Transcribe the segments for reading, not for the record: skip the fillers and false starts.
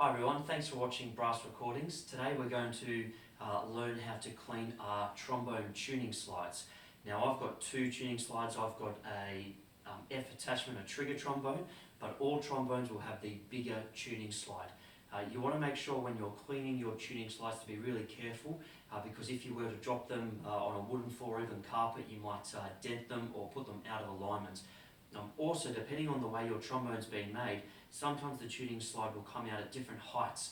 Hi everyone, thanks for watching Brass Recordings. Today we're going to learn how to clean our trombone tuning slides. Now I've got two tuning slides. I've got a F attachment, a trigger trombone, but all trombones will have the bigger tuning slide. You want to make sure when you're cleaning your tuning slides to be really careful because if you were to drop them on a wooden floor or even carpet, you might dent them or put them out of alignment. Also, depending on the way your trombone's been made, sometimes the tuning slide will come out at different heights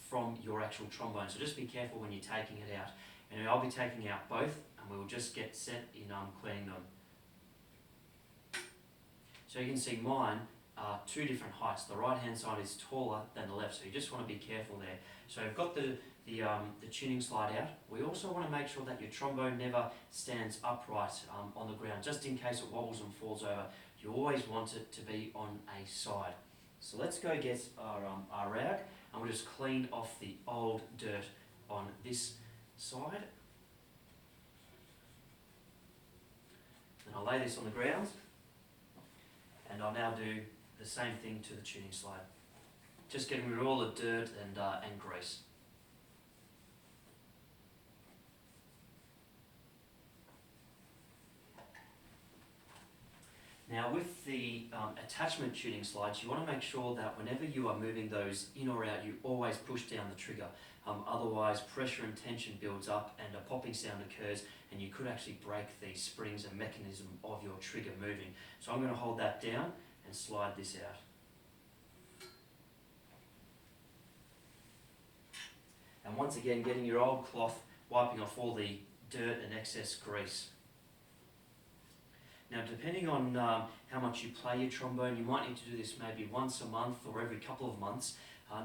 from your actual trombone. So just be careful when you're taking it out. And I'll be taking out both and we'll just get set in cleaning them. So you can see mine are two different heights. The right hand side is taller than the left, so you just want to be careful there. So we've got the tuning slide out. We also want to make sure that your trombone never stands upright on the ground, just in case it wobbles and falls over. You always want it to be on a side. So let's go get our rag and we'll just clean off the old dirt on this side. And I'll lay this on the ground and I'll now do the same thing to the tuning slide. Just getting rid of all the dirt and grease. Now with the attachment tuning slides, you want to make sure that whenever you are moving those in or out, you always push down the trigger. Otherwise pressure and tension builds up and a popping sound occurs and you could actually break the springs and mechanism of your trigger moving. So I'm going to hold that down and slide this out. And once again, getting your old cloth, wiping off all the dirt and excess grease. Now depending on how much you play your trombone, you might need to do this maybe once a month or every couple of months.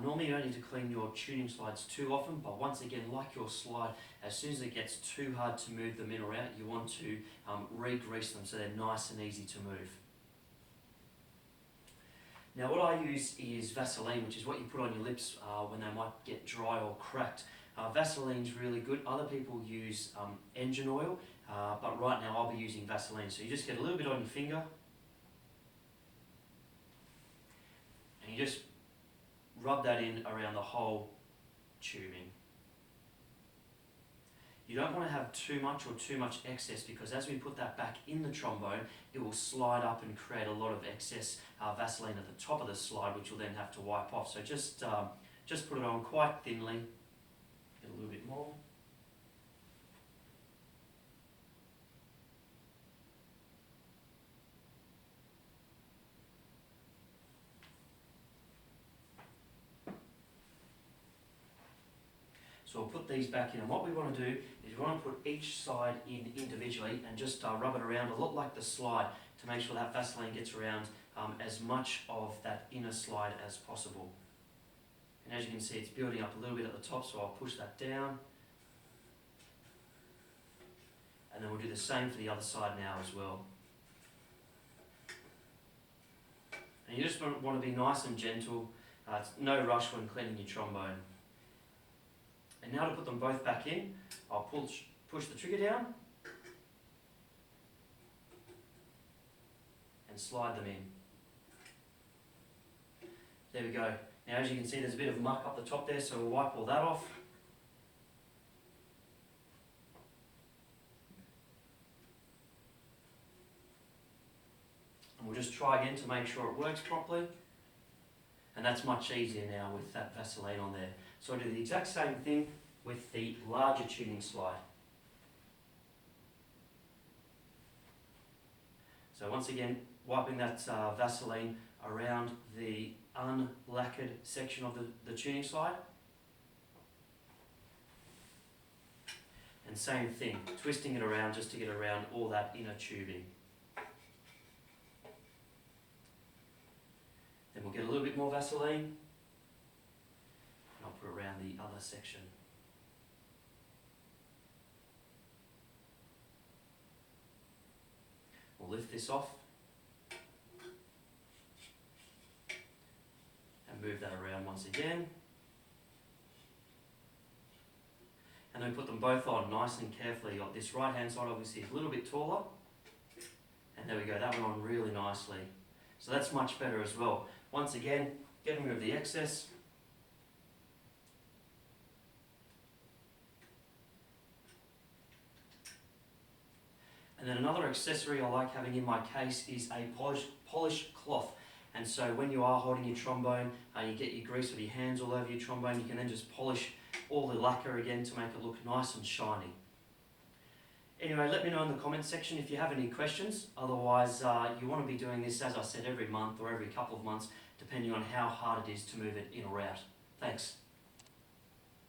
Normally you don't need to clean your tuning slides too often, but once again, like your slide, as soon as it gets too hard to move them in or out, you want to re-grease them so they're nice and easy to move. Now what I use is Vaseline, which is what you put on your lips when they might get dry or cracked. Vaseline's really good. Other people use engine oil, but right now I'll be using Vaseline. So you just get a little bit on your finger and you just rub that in around the whole tubing. You don't want to have too much or too much excess because as we put that back in the trombone, it will slide up and create a lot of excess Vaseline at the top of the slide, which you'll then have to wipe off. So just put it on quite thinly, get a little bit more. So we'll put these back in, and what we want to do is we want to put each side in individually and just rub it around a lot like the slide to make sure that Vaseline gets around as much of that inner slide as possible. And as you can see, it's building up a little bit at the top, so I'll push that down. And then we'll do the same for the other side now as well. And you just want to be nice and gentle. No rush when cleaning your trombone. And now to put them both back in, I'll push the trigger down and slide them in. There we go. Now as you can see, there's a bit of muck up the top there, so we'll wipe all that off. And we'll just try again to make sure it works properly. And that's much easier now with that Vaseline on there. So I'll do the exact same thing with the larger tuning slide. So once again, wiping that Vaseline around the unlacquered section of the tuning slide. And same thing, twisting it around just to get around all that inner tubing. Then we'll get a little bit more Vaseline and I'll put it around the other section. We'll lift this off and move that around once again. And then put them both on nice and carefully. This right hand side obviously is a little bit taller. And there we go, that went on really nicely. So that's much better as well. Once again, getting rid of the excess. And then another accessory I like having in my case is a polish cloth. And so when you are holding your trombone, you get your grease of your hands all over your trombone, you can then just polish all the lacquer again to make it look nice and shiny. Anyway, let me know in the comments section if you have any questions. Otherwise, you want to be doing this, as I said, every month or every couple of months, depending on how hard it is to move it in or out. Thanks.